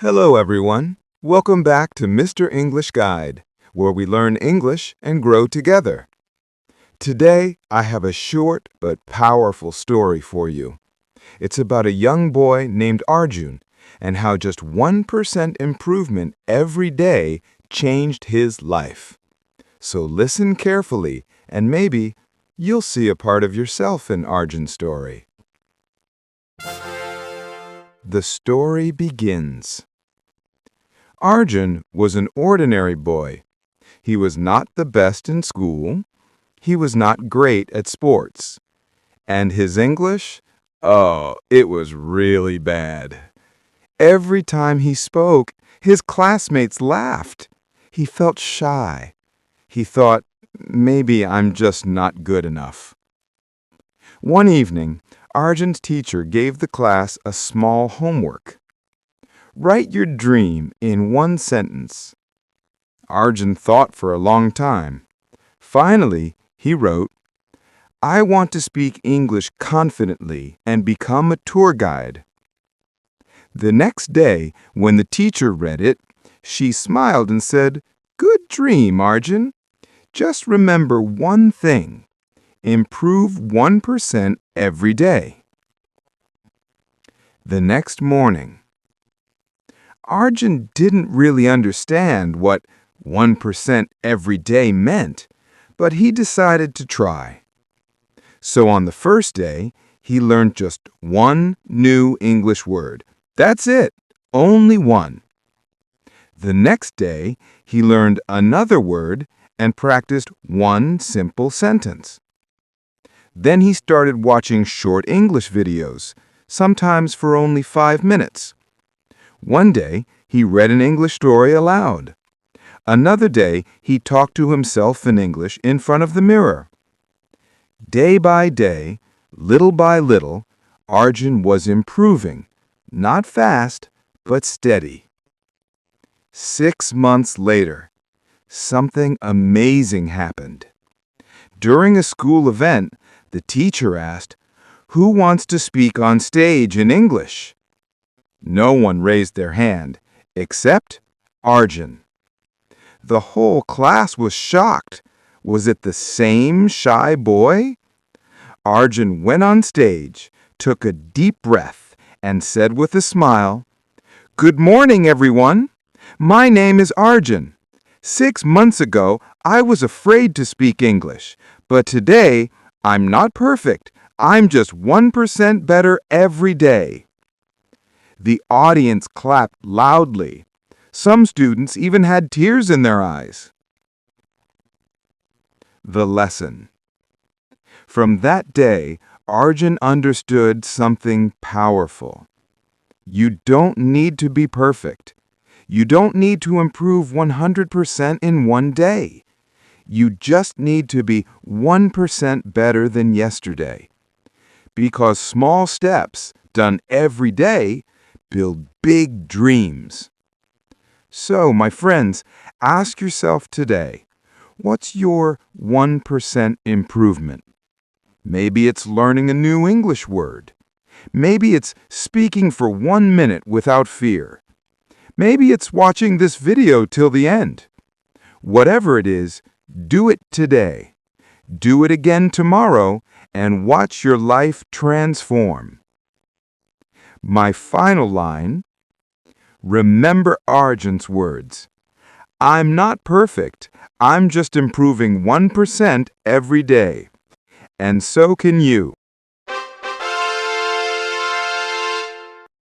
Hello, everyone. Welcome back to Mr. English Guide, where we learn English and grow together. Today, I have a short but powerful story for you. It's about a young boy named Arjun and how just 1% improvement every day changed his life. So listen carefully, and maybe you'll see a part of yourself in Arjun's story. The story begins. Arjun was an ordinary boy. He was not the best in school. He was not great at sports. And his English? Oh, it was really bad. Every time he spoke, his classmates laughed. He felt shy. He thought, maybe I'm just not good enough. One evening, Arjun's teacher gave the class a small homework. Write your dream in one sentence. Arjun thought for a long time. Finally, he wrote, I want to speak English confidently and become a tour guide. The next day, when the teacher read it, she smiled and said, Good dream, Arjun. Just remember one thing. Improve 1% every day. The next morning, Arjun didn't really understand what 1% every day meant, but he decided to try. So on the first day, he learned just one new English word. That's it, only one. The next day, he learned another word and practiced one simple sentence. Then he started watching short English videos, sometimes for only 5 minutes. One day, he read an English story aloud. Another day, he talked to himself in English in front of the mirror. Day by day, little by little, Arjun was improving, not fast, but steady. 6 months later, something amazing happened. During a school event, the teacher asked, Who wants to speak on stage in English? No one raised their hand, except Arjun. The whole class was shocked. Was it the same shy boy? Arjun went on stage, took a deep breath, and said with a smile, Good morning, everyone. My name is Arjun. 6 months ago, I was afraid to speak English, but today, I'm not perfect. I'm just 1% better every day. The audience clapped loudly. Some students even had tears in their eyes. The lesson. From that day, Arjun understood something powerful. You don't need to be perfect. You don't need to improve 100% in one day. You just need to be 1% better than yesterday. Because small steps, done every day, build big dreams. So, my friends, ask yourself today, what's your 1% improvement? Maybe it's learning a new English word. Maybe it's speaking for 1 minute without fear. Maybe it's watching this video till the end. Whatever it is, do it today. Do it again tomorrow and watch your life transform. My final line, remember Arjun's words. I'm not perfect. I'm just improving 1% every day. And so can you.